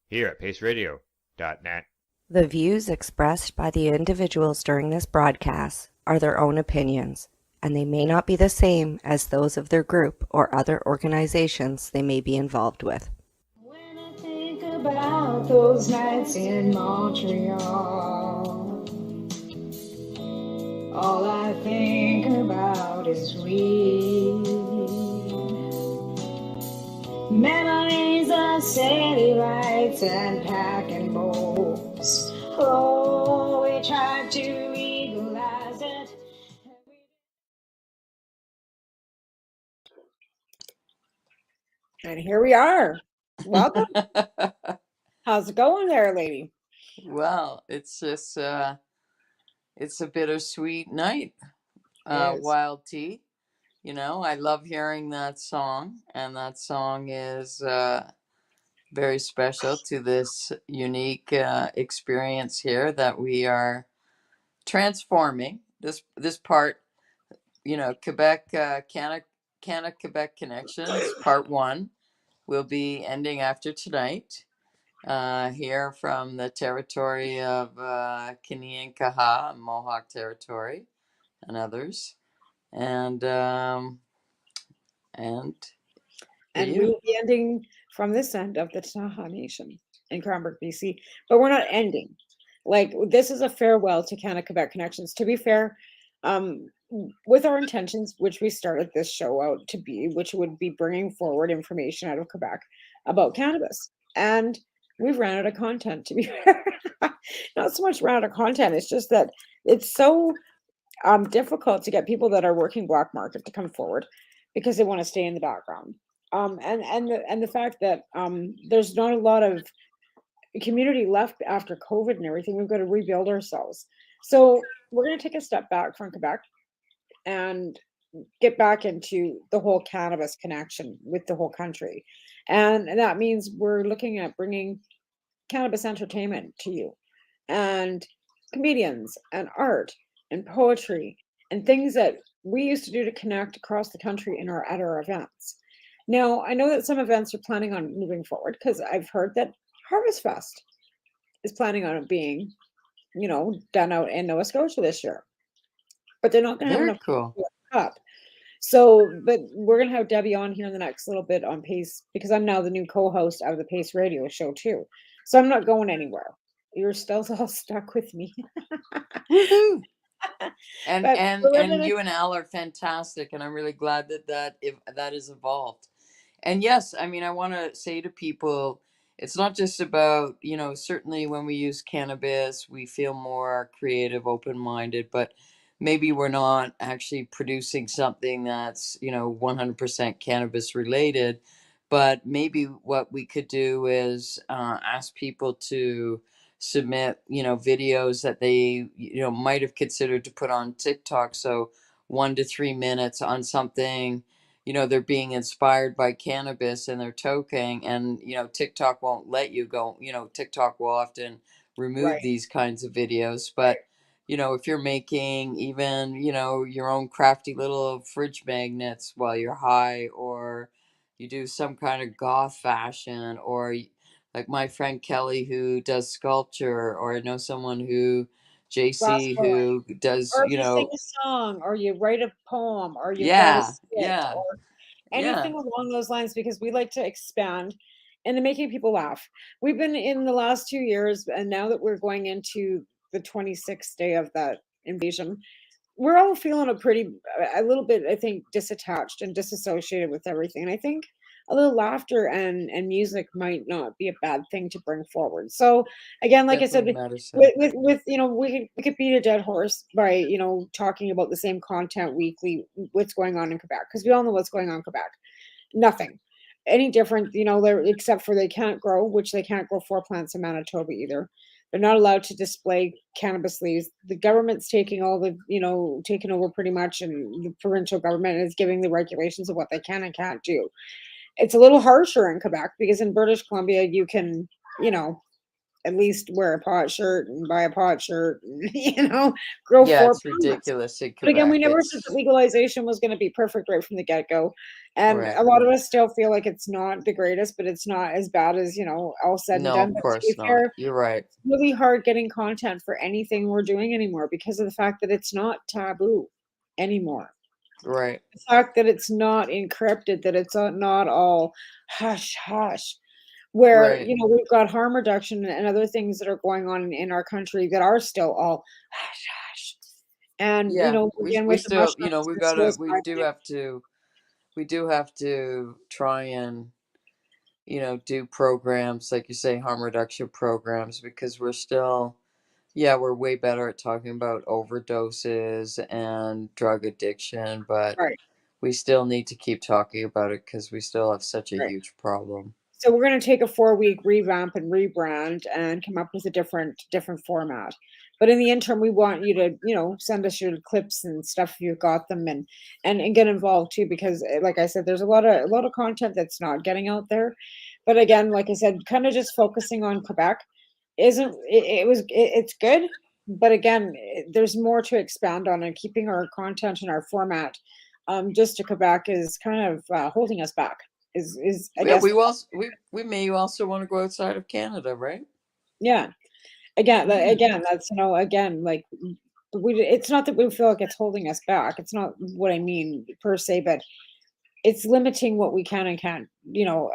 here at paceradio.net. The views expressed by the individuals during this broadcast are their own opinions, and they may not be the same as those of their group or other organizations they may be involved with. When I think about those nights in Montreal, all I think about is weed. Memories of city lights and packing bowls. Oh, we tried to legalize it. And here we are. Welcome. How's it going there, lady? Well, it's just it's a bittersweet night. Yes. Wild Tea. You know, I love hearing that song, and that song is very special to this unique experience here that we are transforming. This part, Quebec, CannaQuebec Connections, Part 1, will be ending after tonight. Here from the territory of Kanien'keha, Mohawk territory, and others, and And we will be ending from this end of the Taha Nation in Cranbrook, BC. But we're not ending. Like, this is a farewell to CannaQuebec Connections. To be fair, with our intentions, which we started this show out to be, which would be bringing forward information out of Quebec about cannabis. And we've ran out of content, to be fair. Not so much ran out of content, it's just that it's so difficult to get people that are working black market to come forward because they want to stay in the background. And the fact that there's not a lot of community left after COVID and everything, we've got to rebuild ourselves. So we're going to take a step back from Quebec and get back into the whole cannabis connection with the whole country. And that means we're looking at bringing cannabis entertainment to you, and comedians and art and poetry and things that we used to do to connect across the country at our events. Now, I know that some events are planning on moving forward because I've heard that Harvest Fest is planning on it being, done out in Nova Scotia this year. But they're not going to have very enough cool. up. So, but we're going to have Debbie on here in the next little bit on Pace because I'm now the new co-host of the Pace Radio show too. So I'm not going anywhere. You're still all stuck with me. Woohoo! And But and and you and Al are fantastic, and I'm really glad that is evolved. And yes, I mean, I want to say to people, it's not just about, certainly when we use cannabis, we feel more creative, open-minded, but maybe we're not actually producing something that's, 100% cannabis related. But maybe what we could do is ask people to submit, videos that they, might have considered to put on TikTok. So 1 to 3 minutes on something, they're being inspired by cannabis and they're toking, and TikTok won't let you go. TikTok will often remove right, these kinds of videos, but if you're making even your own crafty little fridge magnets while you're high, or you do some kind of goth fashion, or like my friend Kelly who does sculpture, or I know someone who glass JC blowing, who does or if you sing a song, or you write a poem, or you've got a yeah, skit, yeah, or yeah. anything along those lines, because we like to expand into making people laugh. We've been in the last 2 years, and now that we're going into the 26th day of that invasion, we're all feeling a little bit, I think, disattached and disassociated with everything. And I think a little laughter and music might not be a bad thing to bring forward. So again, like I said, Definitely medicine. with we could beat a dead horse by talking about the same content weekly, what's going on in Quebec, because we all know what's going on in Quebec. Nothing any different, there, except for they can't grow, which they can't grow 4 plants in Manitoba either. They're not allowed to display cannabis leaves. The government's taking taking over pretty much, and the provincial government is giving the regulations of what they can and can't do. It's a little harsher in Quebec because in British Columbia you can, you know, at least wear a pot shirt and buy a pot shirt and, grow Yeah, 4 it's pounds. ridiculous in But again, we Quebec. never said that It's legalization was going to be perfect right from the get-go. And right. a lot of us still feel like it's not the greatest, but it's not as bad as, all said and No, done. of But to be course not. fair, You're right. it's really hard getting content for anything we're doing anymore because of the fact that it's not taboo anymore. Right. The fact that it's not encrypted, that it's not all hush hush, where Right. we've got harm reduction and other things that are going on in our country that are still all hush hush. And Yeah. again We with the still, mushrooms we and gotta psilocybin, we do have to try and, do programs, like you say, harm reduction programs, because we're still, yeah, we're way better at talking about overdoses and drug addiction, but right, we still need to keep talking about it because we still have such a right. huge problem. So we're going to take a 4-week revamp and rebrand and come up with a different format. But in the interim, we want you to, send us your clips and stuff if you've got them, and get involved too, because like I said, there's a lot of content that's not getting out there. But again, like I said, kind of just focusing on Quebec isn't it's good, but again, there's more to expand on, and keeping our content and our format just to Quebec is kind of holding us back. Is I Yeah, guess we may also want to go outside of Canada, right? yeah. Again, Mm. again, that's again like it's not that we feel like it's holding us back. It's not what I mean per se, but it's limiting what we can and can't,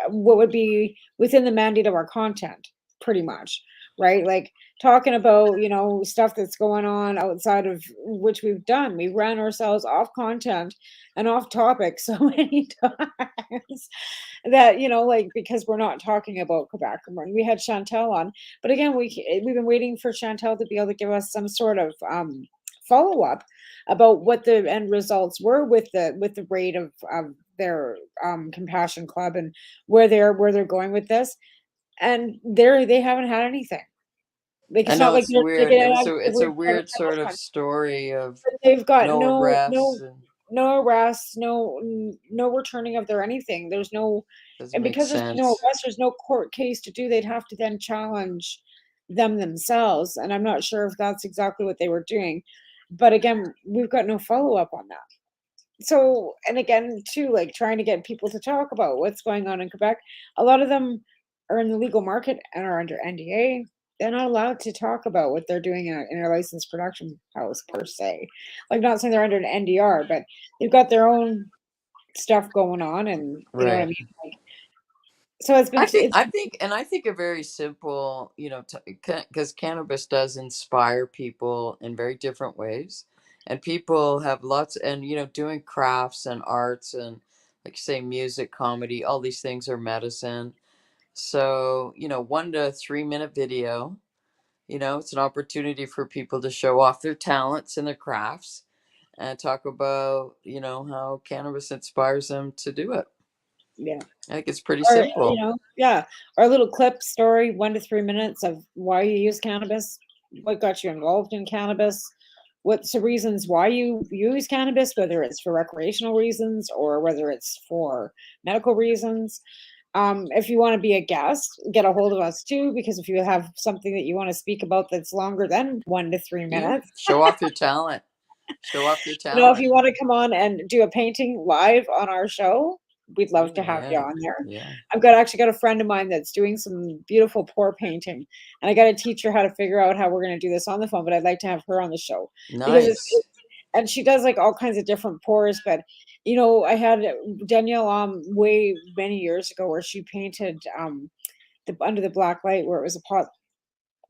what would be within the mandate of our content, pretty much, right? Like talking about, stuff that's going on outside of which we've done. We ran ourselves off content and off topic so many times that, like because we're not talking about Quebec. When we had Chantel on, but again, we've been waiting for Chantel to be able to give us some sort of follow up about what the end results were with the rate of their compassion club and where they're going with this, and they haven't had anything. Like I it's not know like it's they're weird. getting out It's a every part of weird sort of Palestine, story of but they've got no no arrests no and no arrests, no returning of their anything. There's no, doesn't and make because there's no sense. arrest, there's no court case to do. They'd have to then challenge them themselves, and I'm not sure if that's exactly what they were doing. But again, we've got no follow up on that. So, and again, too, like trying to get people to talk about what's going on in Quebec. A lot of them are in the legal market and are under NDA. They're not allowed to talk about what they're doing in a licensed production house per se. Like, not saying they're under an NDR, but they've got their own stuff going on, and you know what I Right. mean. Like, so it's been, it's I think a very simple, because cannabis does inspire people in very different ways, and people have lots, and doing crafts and arts and, like you say, music, comedy, all these things are medicine. So 1 to 3 minute video. It's an opportunity for people to show off their talents and their crafts and talk about how cannabis inspires them to do it. yeah. I think it's pretty Or, simple. yeah, our little clip story, 1 to 3 minutes of why you use cannabis, what got you involved in cannabis, what's the reasons why you use cannabis, whether it's for recreational reasons or whether it's for medical reasons. If you want to be a guest, get a hold of us too, because if you have something that you want to speak about that's longer than 1 to 3 minutes, Show off your talent. Show off your if talent. you want to come on and do a painting live on our show, we'd love to have you Yeah. on there. Yeah. Actually got a friend of mine that's doing some beautiful pour painting, and I got to teach her how to figure out how we're going to do this on the phone. But I'd like to have her on the show because Nice. and she does like all kinds of different pours. But I had Danielle way many years ago where she painted the under the black light where it was a pot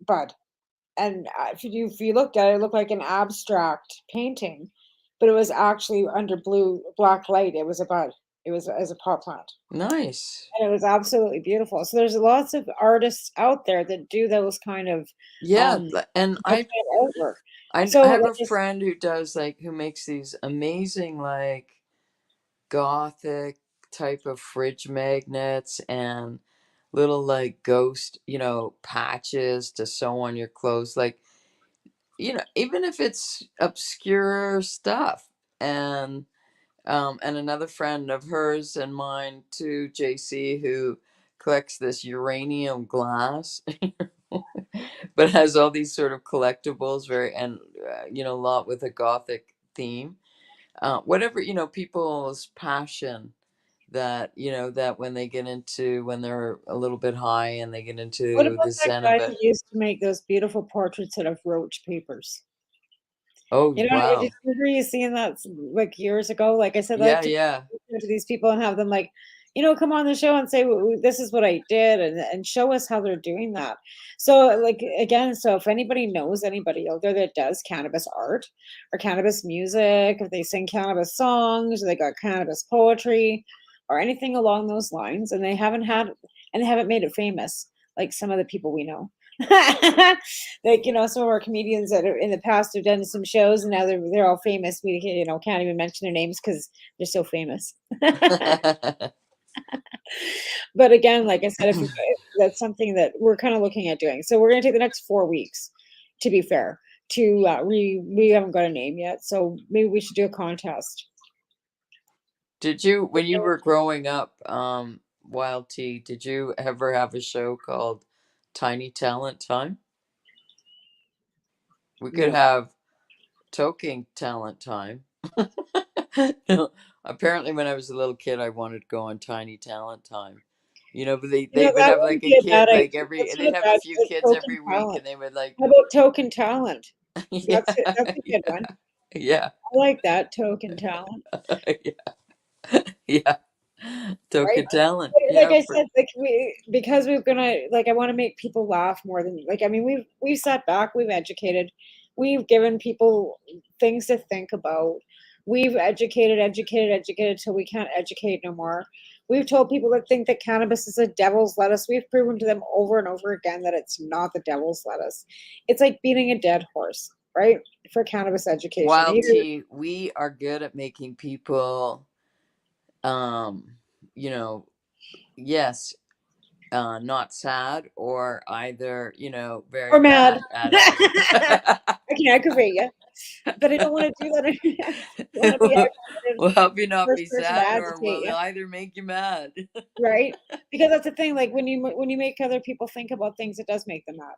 bud, and if you looked at it, it looked like an abstract painting, but it was actually under black light. It was a bud. It was as a pot plant, Nice. and it was absolutely beautiful. So there's lots of artists out there that do those kind of Yeah, um and that kind of artwork. I So have like a friend who does, like, who makes these amazing, like, gothic type of fridge magnets and little, like, ghost, patches to sew on your clothes, like, even if it's obscure stuff. And another friend of hers and mine too, JC, who collects this uranium glass. but it has all these sort of collectibles, and a lot with a gothic theme. Whatever, people's passion, that when they're a little bit high and they get What into about the that zen of guy it. who used to make those beautiful portraits out of roach papers? Oh, You know, did wow. you remember you seeing that like years ago? Like I said, I Yeah, like to yeah. to these people and have them like, come on the show and say, This is what I did," and show us how they're doing that. So, like again, so if anybody knows anybody out there that does cannabis art or cannabis music, if they sing cannabis songs, or they got cannabis poetry, or anything along those lines, and they haven't made it famous, like some of the people we know. Like, some of our comedians that are in the past have done some shows and now they're all famous. We, can't even mention their names because they're so famous. But again, like I said, if that's something that we're kind of looking at doing. So we're going to take the next 4 weeks, to be fair, to we haven't got a name yet. So maybe we should do a contest. Did you, when you were growing up, Wild Tea, did you ever have a show called Tiny Talent Time? We could No. have Toking Talent Time. Apparently, when I was a little kid, I wanted to go on Tiny Talent Time. But they would That have like wouldn't a be a kid bad idea. like every, That's not they'd a have a bad few kids token every week, talent. and they would like, How about token talent? yeah, That's a good one. yeah, I like that, token talent. yeah, Right? Token Talent, Like yeah, I said, like because we're gonna like I want to make people laugh more than like I mean we've sat back, we've educated, we've given people things to think about. We've educated till we can't educate no more. We've told people that think that cannabis is a devil's lettuce. We've proven to them over and over again that it's not the devil's lettuce. It's like beating a dead horse, right? For cannabis education. Wild Tea. We are good at making people, um, you know, yes, not sad or either, very Or mad. mad at us. I can aggravate you, but I don't want to do that. I don't want to be aggravated. We'll help you not First be person to sad, or agitate we'll you, either make you mad. right? Because that's the thing. Like when you make other people think about things, it does make them mad,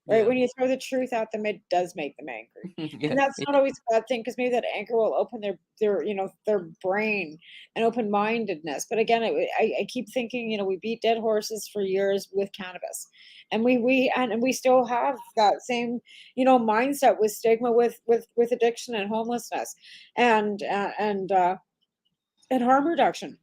right? Yeah. When you throw the truth at them, it does make them angry, Yeah. and that's not always a bad thing because maybe that anger will open their brain and open mindedness. But again, I keep thinking, we beat dead horses for years with cannabis, and we still have that same mindset with stigma with addiction and homelessness, and and harm reduction.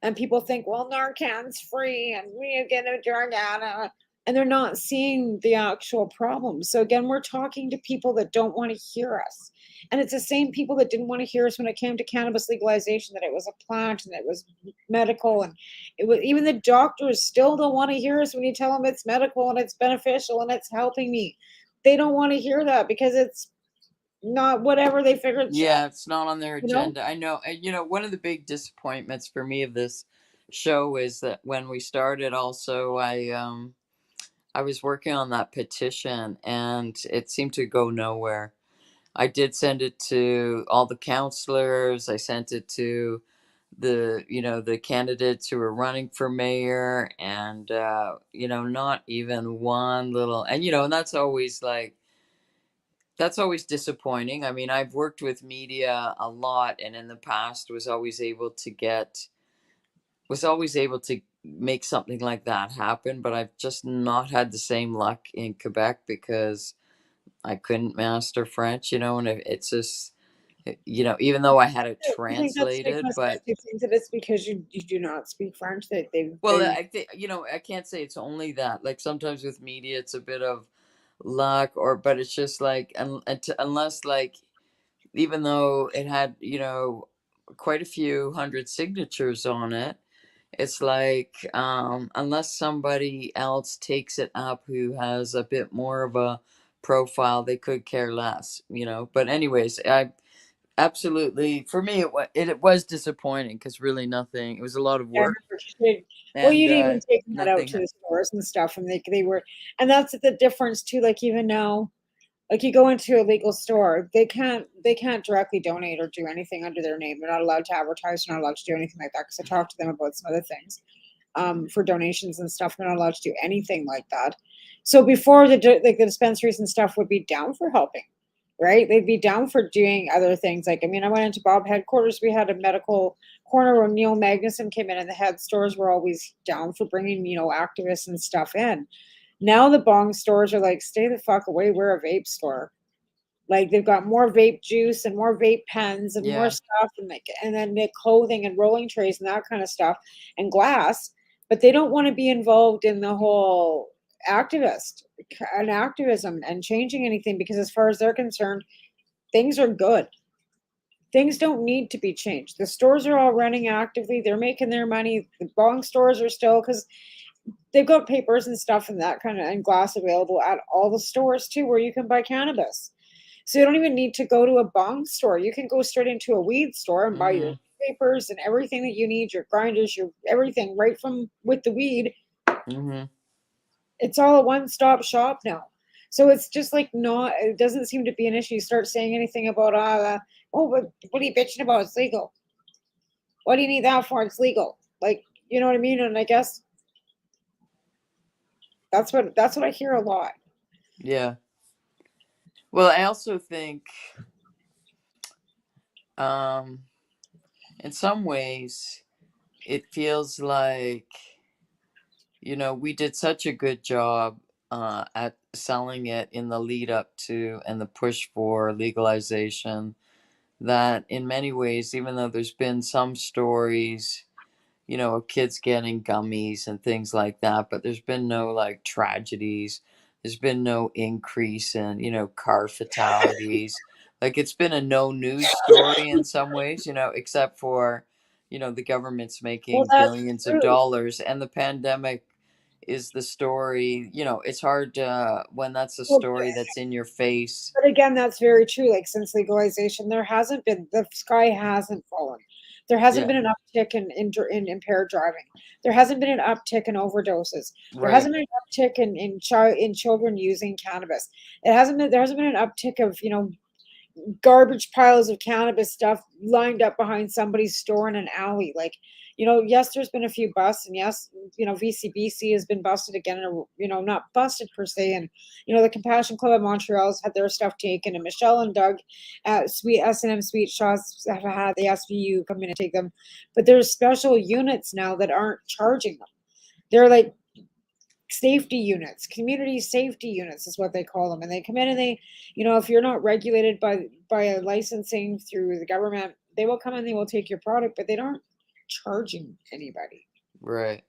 And people think, well, Narcan's free and we get a drug out, and they're not seeing the actual problem. So again, we're talking to people that don't want to hear us. And it's the same people that didn't want to hear us when it came to cannabis legalization, that it was a plant and it was medical. And it was even the doctors still don't want to hear us when you tell them it's medical and it's beneficial and it's helping me. They don't want to hear that because it's not whatever they figured, Yeah, it's not on their you know? agenda. I know. And, one of the big disappointments for me of this show is that when we started, also, I was working on that petition and it seemed to go nowhere. I did send it to all the counselors. I sent it to the candidates who were running for mayor, and not even one little. And that's always disappointing. I mean, I've worked with media a lot, and in the past was always able to make something like that happen, but I've just not had the same luck in Quebec because I couldn't master French, and it's just, even though I had it You think that's translated, stigma set? but Do you think that it's because you do not speak French that well, they I think, I can't say it's only that. Like sometimes with media, it's a bit of luck, but it's just like, unless, like, even though it had, quite a few hundred signatures on it, it's like, unless somebody else takes it up who has a bit more of a profile, they could care less. But anyways, I absolutely, for me, it was disappointing because really nothing. It was a lot of I work, remember she did. Well, and you'd even taken that out nothing. to the stores and stuff, and they were, and that's the difference too. Like even now, like you go into a legal store, they can't directly donate or do anything under their name. They're not allowed to advertise. They're not allowed to do anything like that because I talked to them about some other things. for donations and stuff. They're not allowed to do anything like that. So before the dispensaries and stuff would be down for helping, right? They'd be down for doing other things. Like, I mean, I went into Bob headquarters. We had a medical corner where Neil Magnuson came in, and the head stores were always down for bringing, activists and stuff in. Now the bong stores are like, stay the fuck away. We're a vape store. Like, they've got more vape juice and more vape pens and more Yeah. stuff, and then the clothing and rolling trays and that kind of stuff and glass, but they don't want to be involved in the whole activism and changing anything, because as far as they're concerned, things are good. Things don't need to be changed. The stores are all running actively. They're making their money. The bong stores are still, because they've got papers and stuff and that kind of, and glass available at all the stores too, where you can buy cannabis. So you don't even need to go to a bong store. You can go straight into a weed store and buy your papers and everything that you need, your grinders, your everything, right from with the weed. It's all a one-stop shop now. So it's just like, not, it doesn't seem to be an issue. You start saying anything about, but what are you bitching about? It's legal. What do you need that for? It's legal. Like, you know what I mean? And I guess that's what I hear a lot. Yeah. Well, I also think, in some ways, it feels like, we did such a good job at selling it in the lead up to and the push for legalization, that in many ways, even though there's been some stories, of kids getting gummies and things like that, but there's been no like tragedies. There's been no increase in, car fatalities. Like, it's been a no news story in some ways, except for, the government's Well, making that's billions of true. dollars, and the pandemic is the story. It's hard when that's a Well, story that's in your face. but again, that's very true. Like, since legalization, the sky hasn't fallen. There hasn't Yeah, been an uptick in impaired driving. There hasn't been an uptick in overdoses. There right. hasn't been an uptick in children using cannabis. There hasn't been an uptick of, garbage piles of cannabis stuff lined up behind somebody's store in an alley. Like, yes, there's been a few busts, and yes, VCBC has been busted again, and not busted per se. And the Compassion Club of Montreal's had their stuff taken, and Michelle and Doug at Sweet S&M Sweet Shots have had the SVU come in and take them. But there's special units now that aren't charging them. They're like safety units, community safety units is what they call them, and they come in and they, if you're not regulated by a licensing through the government, they will come and they will take your product, but they aren't charging anybody. Right.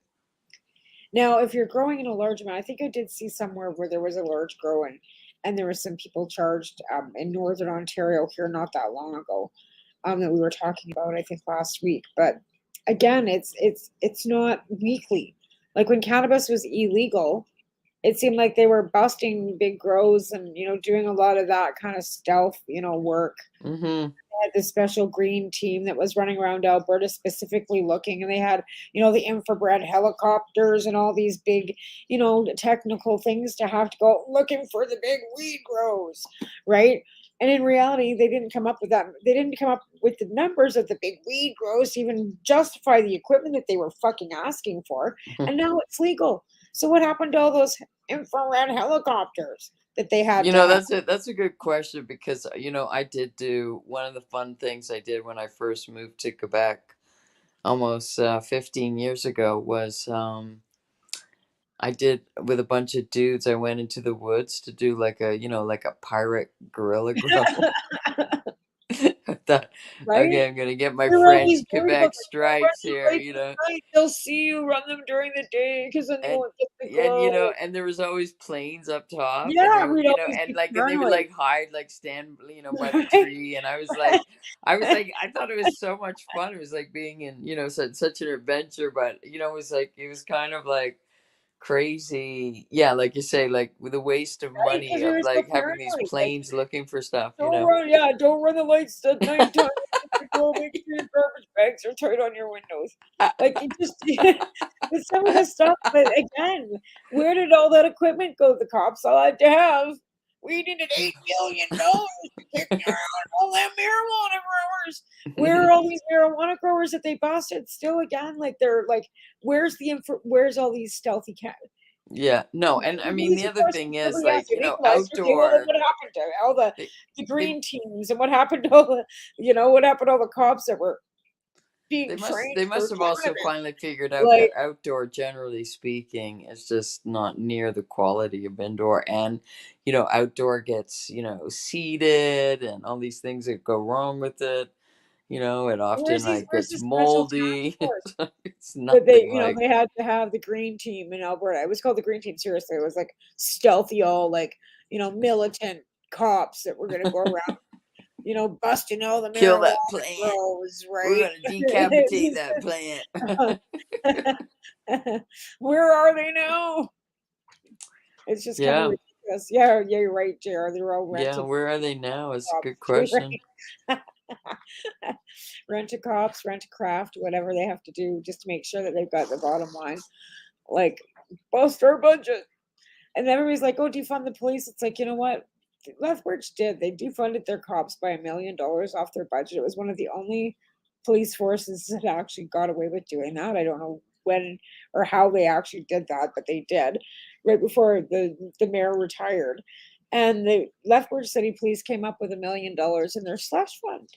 Now, if you're growing in a large amount, I think I did see somewhere where there was a large grow, and there was some people charged in Northern Ontario here not that long ago, that we were talking about, I think last week. But again, it's not weekly. Like, when cannabis was illegal, it seemed like they were busting big grows and, doing a lot of that kind of stealth, work. They had this special green team that was running around Alberta specifically looking, and they had, the infrared helicopters and all these big, technical things to have to go looking for the big weed grows, right? And in reality, they didn't come up with that. They didn't come up with the numbers of the big weed grows to even justify the equipment that they were fucking asking for. And now it's legal. So what happened to all those infrared helicopters that they had to have? That's a good question, because I did do one of the fun things I did when I first moved to Quebec almost 15 years ago was I did with a bunch of dudes. I went into the woods to do like a pirate guerrilla grow. I thought, Right? okay, I'm gonna get my You're French always worried about Quebec the don't run stripes your here, lights at night. They'll see you run them during the day, because then they and won't get the and glow. and there was always planes up top, and Yeah, there we'd always and be like, and they would paranoid. like hide, like stand by the Right? tree, and I thought it was so much fun. It was like being in such an adventure, but it was kind of like crazy. Yeah, like you say, like with a waste of Right? Because money we of were so like having these paranoid. Like, planes looking for stuff. don't run the lights at nighttime. Go make sure your garbage bags are tight on your windows. Like, it just with some of the stuff. But again, where did all that equipment go? The cops all had to have. We needed $8 million to kick out all them marijuana growers. Where are all these marijuana growers that they busted? Still, again, like they're like, where's all these stealthy cat? Yeah, no, and I mean the other thing is, like, Well, then outdoor. what happened to all the They, the they green teams, and what happened to all the, what happened to all the cops that were being trained they for must have also cannabis? finally figured out Like, that outdoor, generally speaking, is just not near the quality of indoor. And outdoor gets seeded and all these things that go wrong with it. It often like where's gets the special task moldy. force? It's But nothing like. they had to have the green team in Alberta. It was called the green team. Seriously, it was like stealthy, all like, militant cops that were going to go around, busting all the Kill marijuana that plant. grows, We're right? gonna decapitate that plant. Where are they now? It's just kind of Yeah, ridiculous. Yeah, you're right, JR. They're all yeah. rented Where are they now? Is a cops. good You're question. right. Rent a cops, rent a craft, whatever they have to do just to make sure that they've got the bottom line. Like, bust our budget. And everybody's like, oh, defund the police. It's like, you know what? Lethbridge did. They defunded their cops by $1 million off their budget. It was one of the only police forces that actually got away with doing that. I don't know when or how they actually did that, but they did right before the mayor retired. And the Lethbridge City Police came up with $1 million in their slush fund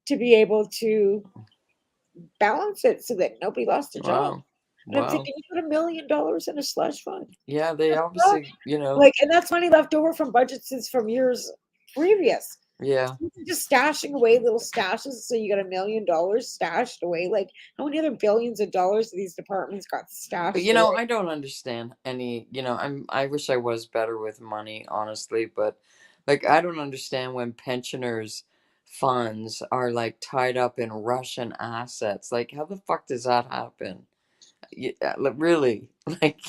to be able to balance it so that nobody lost their job. Wow, And I'm wow. thinking, you put $1 million in a slush fund. Yeah, they The fuck? obviously, Like, and that's money left over from budgets since from years previous. yeah. Just stashing away little stashes, so you got $1 million stashed away. Like, how many other billions of dollars these departments got But stashed away? I don't understand any, I wish I was better with money, honestly, but like I don't understand when pensioners' funds are like tied up in Russian assets. Like how the fuck does that happen? Yeah, like, really? Like,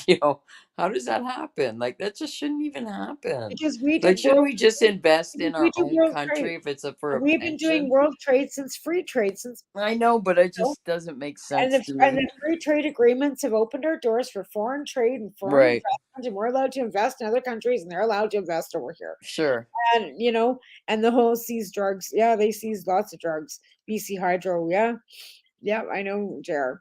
how does that happen? Like that just shouldn't even happen. Because we Like did shouldn't world we just invest because in we our do own world trade. country if it's for a We've been doing pension? world trade since free trade since I know, but it you know, just doesn't make and sense to me. the free trade agreements have opened our doors for foreign trade and foreign Right. investment, and we're allowed to invest in other countries, and they're allowed to invest over here. Sure. And and the whole seize drugs. Yeah, they seized lots of drugs. BC Hydro. Yeah, yeah, I know, JR.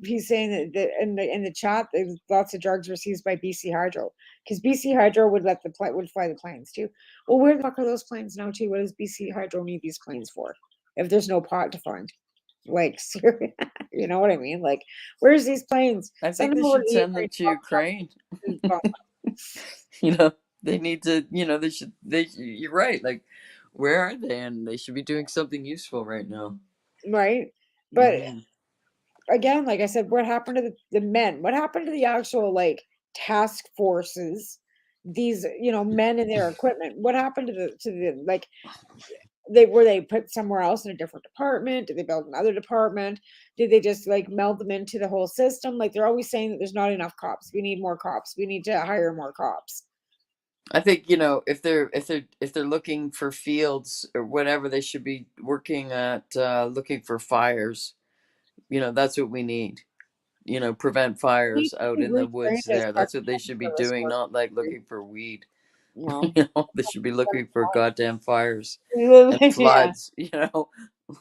He's saying that in the chat, there's lots of drugs were seized by BC Hydro because BC Hydro would fly the planes too. Well, where the fuck are those planes now too? What does BC Hydro need these planes for if there's no pot to find? Like, seriously, you know what I mean? Like, where's these planes? I Send think them they over should to send them Ukraine. to Ukraine. They need to, you're right. Like, where are they? And they should be doing something useful right now. Right? But Hmm. again, like I said, what happened to the men? What happened to the actual like task forces? These, men in their equipment. What happened to the like they put somewhere else in a different department? Did they build another department? Did they just like meld them into the whole system? Like they're always saying that there's not enough cops. We need more cops. We need to hire more cops. I think if they're looking for fields or whatever, they should be working at looking for fires. That's what we need. Prevent Need fires to out be in the retrained woods as there. That's what they correctional should be service doing, not like workers. looking for weed. Well, They should be looking for goddamn fires and yeah. floods,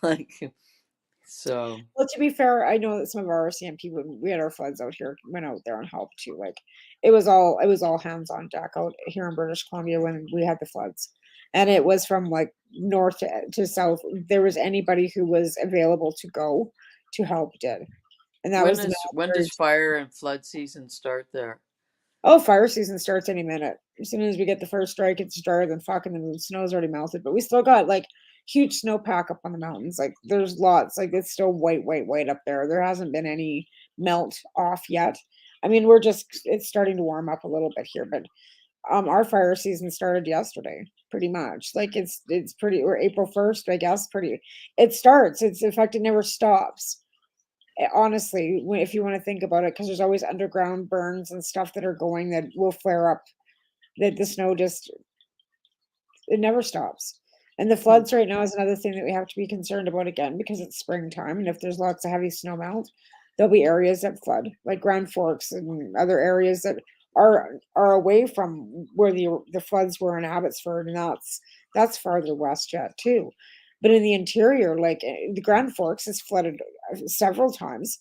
like so. Well, to be fair, I know that some of our RCMP, when we had our floods out here, went out there and helped too. Like it was all hands on deck out here in British Columbia when we had the floods, and it was from like north to south. There was anybody who was available to go to help did, and that was the When does military. fire and flood season start there? Oh, fire season starts any minute. As soon as we get the first strike, it's drier than fucking the snow's already melted. But we still got like huge snowpack up on the mountains. Like there's lots. Like it's still white, white, white up there. There hasn't been any melt off yet. I mean, it's starting to warm up a little bit here, but our fire season started yesterday, pretty much. Like it's pretty or April 1st, I guess. Pretty it starts. It's in fact it never stops. Honestly, if you want to think about it, because there's always underground burns and stuff that are going that will flare up. That the snow just it never stops. And the floods right now is another thing that we have to be concerned about again because it's springtime, and if there's lots of heavy snow melt, there'll be areas that flood, like Grand Forks and other areas that are away from where the floods were in Abbotsford, and that's farther west yet too. But in the interior, like the Grand Forks has flooded several times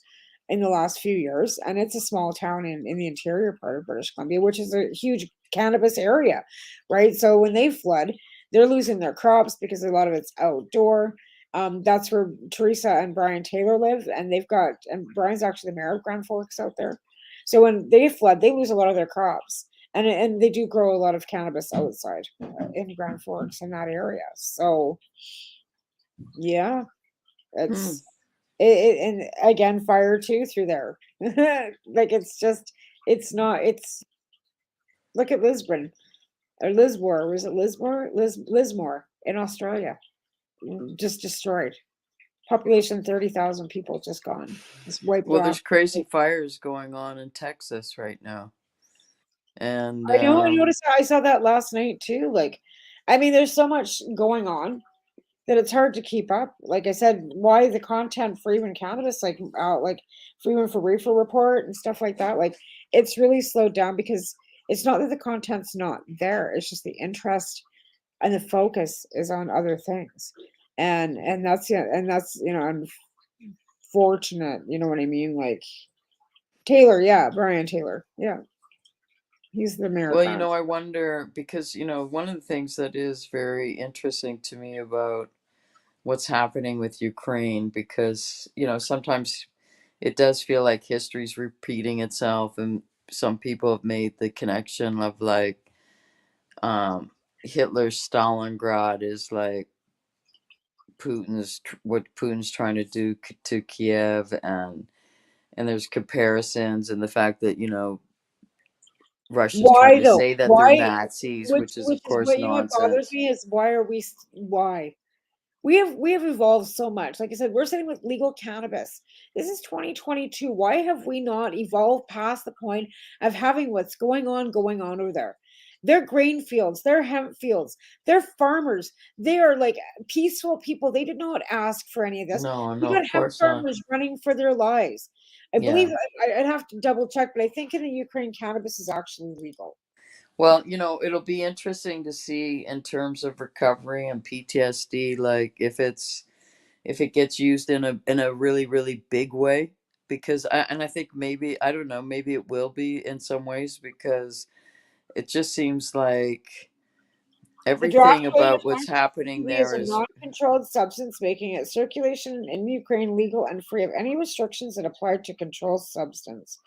in the last few years, and it's a small town in the interior part of British Columbia, which is a huge cannabis area, right? So when they flood, they're losing their crops because a lot of it's outdoor. That's where Teresa and Brian Taylor live, and and Brian's actually the mayor of Grand Forks out there. So when they flood, they lose a lot of their crops, and they do grow a lot of cannabis outside in Grand Forks in that area. So yeah, it's and again fire too through there. Like it's not it's look at Lisbon or Lismore. Was it Lismore? Lismore in Australia, just destroyed. Population 30,000 people just gone. Just wiped Well, off. there's crazy fires going on in Texas right now. And I know. I noticed. I saw that last night too. Like, I mean, there's so much going on that it's hard to keep up. Like I said, why the content for even cannabis, like Freeman for Reefer Report and stuff like that, like it's really slowed down because it's not that the content's not there. It's just the interest and the focus is on other things, and that's yeah, and that's unfortunate. You know what I mean? Like Taylor, yeah, Brian Taylor, yeah, he's the mayor of well, Grand. I wonder because, one of the things that is very interesting to me about what's happening with Ukraine, because, sometimes it does feel like history's repeating itself, and some people have made the connection of like Hitler's Stalingrad is like what Putin's trying to do to Kiev, and there's comparisons, and the fact that Russia's trying Why to though? say that they're Why? Nazis, Which which is which of is course what what bothers nonsense. me is why we have evolved so much. Like I said, we're sitting with legal cannabis. This is 2022. Why have we not evolved past the point of having what's going on over there? They're grain fields, they're hemp fields, they're farmers. They are like peaceful people. They did not ask for any of this. No, We no, got of hemp course not. farmers running for their lives. I believe Yeah. I'd have to double check, but I think in the Ukraine, cannabis is actually legal. Well, it'll be interesting to see in terms of recovery and PTSD, like if it gets used in a really really big way, because I think maybe, I don't know, maybe it will be in some ways, because it just seems like The draft everything bill about what's defines happening CBD as there a is non-controlled substance, making its circulation in Ukraine legal and free of any restrictions that apply to controlled substance.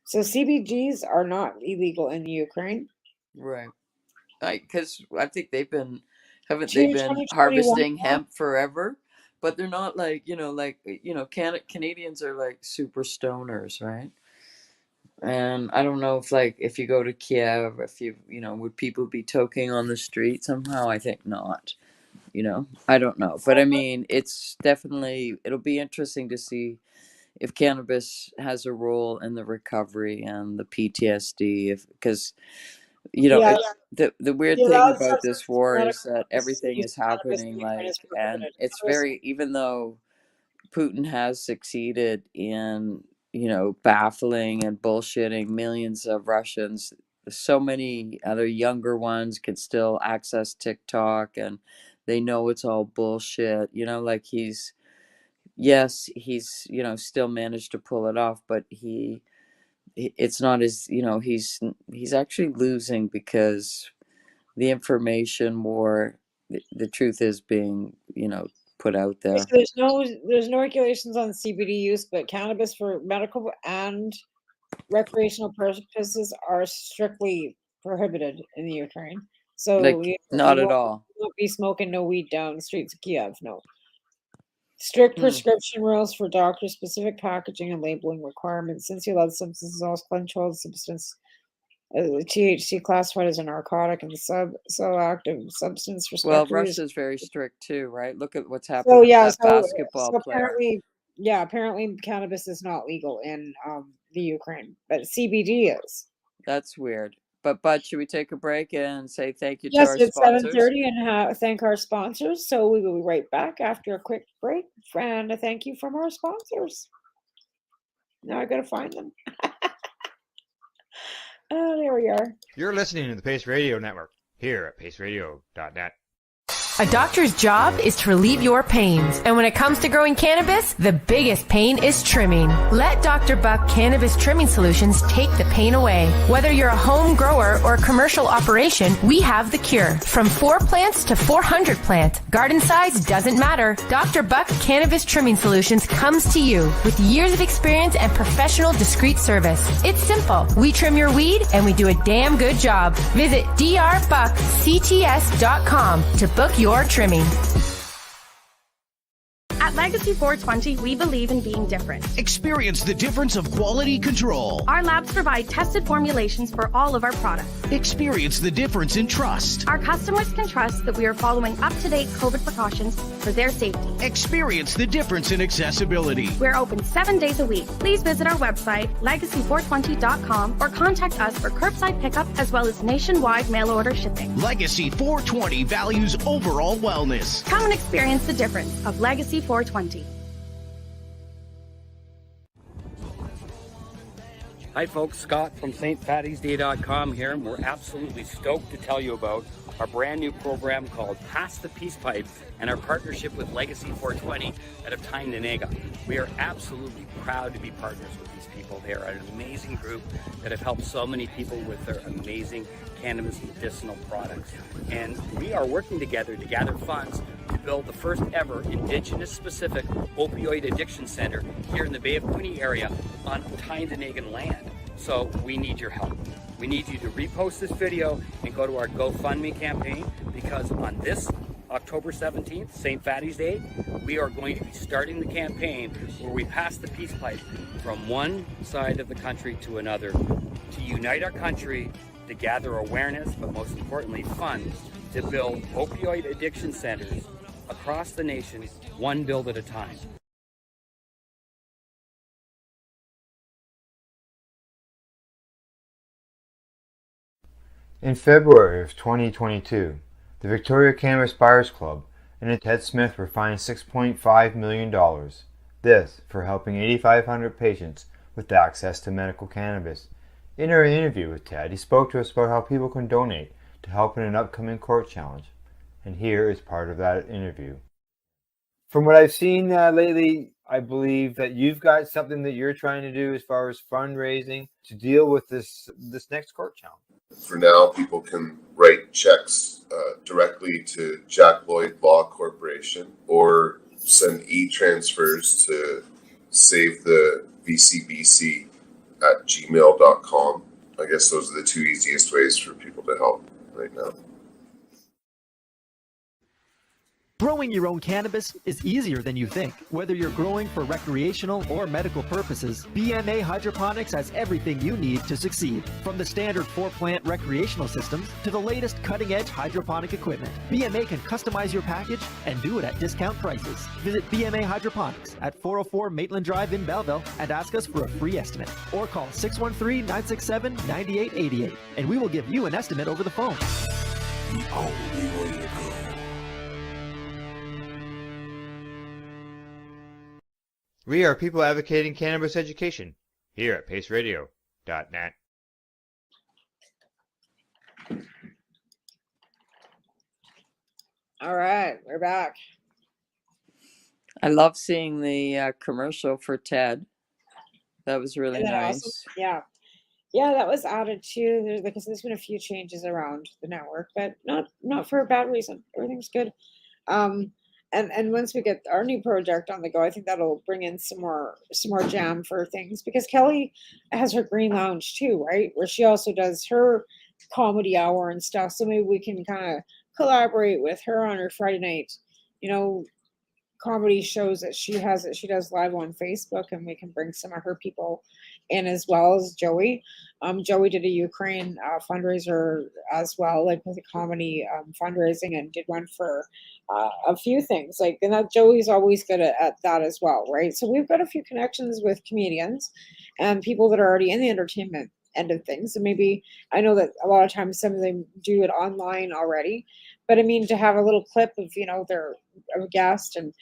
So CBGs are not illegal in the Ukraine. right. Because I think haven't they To been 2021. harvesting hemp forever? But they're not like, Canadians are like super stoners, right? And I don't know if, like, if you go to Kiev, if would people be toking on the street somehow? I think not. I don't know, but I mean, it'll be interesting to see if cannabis has a role in the recovery and the PTSD, if because Yeah, the weird the thing allowed about this substance for war is medical that purposes everything use is of cannabis in happening, Ukraine is like, and prohibited. it's very, even though Putin has succeeded in, baffling and bullshitting millions of Russians, so many other younger ones can still access TikTok, and they know it's all bullshit. Like, yes, he's, still managed to pull it off, but it's not as, he's actually losing, because the information war, the truth is being, put out So there. there's no regulations on CBD use, but cannabis for medical and recreational purposes are strictly prohibited in the Ukraine. So Like, not at all. you won't be smoking no weed down the streets of Kiev. No. Strict Hmm. prescription rules for doctors, specific packaging and labeling requirements. Since the allowed substance is also controlled substance, THC classified as a narcotic and subactive substance, Well, respectively. Russia's very strict too, right? Look at what's So happened with yeah, that basketball player. apparently cannabis is not legal in the Ukraine, but CBD is. That's weird. But should we take a break and say thank you to Yes, our it's sponsors? 7:30, and thank our sponsors. So we will be right back after a quick break, and a thank you from our sponsors. Now I gotta find them. Oh, there we are. You're listening to the Pace Radio Network here at paceradio.net. A doctor's job is to relieve your pains. And when it comes to growing cannabis, the biggest pain is trimming. Let Dr. Buck Cannabis Trimming Solutions take the pain away. Whether you're a home grower or a commercial operation, we have the cure. From 4 plants to 400 plant. Garden size doesn't matter. Dr. Buck Cannabis Trimming Solutions comes to you with years of experience and professional discreet service. It's simple. We trim your weed and we do a damn good job. Visit drbuckcts.com to book your trimming. At Legacy 420, we believe in being different. Experience the difference of quality control. Our labs provide tested formulations for all of our products. Experience the difference in trust. Our customers can trust that we are following up-to-date COVID precautions for their safety. Experience the difference in accessibility. We're open 7 days a week. Please visit our website, legacy420.com, or contact us for curbside pickup as well as nationwide mail order shipping. Legacy 420 values overall wellness. Come and experience the difference of Legacy 420. Hi folks, Scott from stfattiesday.com here, and we're absolutely stoked to tell you about our brand new program called Pass the Peace Pipe and our partnership with Legacy 420 out of Tyndonega. We are absolutely proud to be partners with these people. They are an amazing group that have helped so many people with their amazing cannabis medicinal products. And we are working together to gather funds to build the first ever Indigenous specific opioid addiction center here in the Bay of Quinte area on Tyndonega land. So we need your help. We need you to repost this video and go to our GoFundMe campaign, because on this October 17th, St. Fatty's Day, we are going to be starting the campaign where we pass the peace pipe from one side of the country to another to unite our country, to gather awareness, but most importantly funds to build opioid addiction centers across the nation, one build at a time. In February of 2022, the Victoria Cannabis Buyers Club and Ted Smith were fined $6.5 million. This for helping 8,500 patients with access to medical cannabis. In our interview with Ted, he spoke to us about how people can donate to help in an upcoming court challenge. And here is part of that interview. From what I've seen lately, I believe that you've got something that you're trying to do as far as fundraising to deal with this next court challenge. For now, people can write checks directly to Jack Lloyd Law Corporation or send e-transfers to save the VCBC at gmail.com. I guess those are the two easiest ways for people to help right now. Growing your own cannabis is easier than you think. Whether you're growing for recreational or medical purposes, BMA Hydroponics has everything you need to succeed. From the standard 4-plant recreational systems to the latest cutting-edge hydroponic equipment, BMA can customize your package and do it at discount prices. Visit BMA Hydroponics at 404 Maitland Drive in Belleville and ask us for a free estimate. Or call 613-967-9888 and we will give you an estimate over the phone. The only way to go. We are people advocating cannabis education here at paceradio.net. All right, we're back. I love seeing the commercial for Ted. That was really Isn't that nice. awesome? Yeah, that was added too. Because there's been a few changes around the network, but not for a bad reason. Everything's good. And once we get our new project on the go, I think that'll bring in some more jam for things, because Kelly has her Green Lounge too, right? Where she also does her comedy hour and stuff. So maybe we can kind of collaborate with her on her Friday night, comedy shows that she does live on Facebook, and we can bring some of her people in, as well as Joey. Joey did a Ukraine fundraiser as well, like with a comedy fundraising, and did one for a few things. And that Joey's always good at that as well, right? So we've got a few connections with comedians and people that are already in the entertainment end of things. And maybe, I know that a lot of times some of them do it online already, but I mean, to have a little clip of, their a guest and,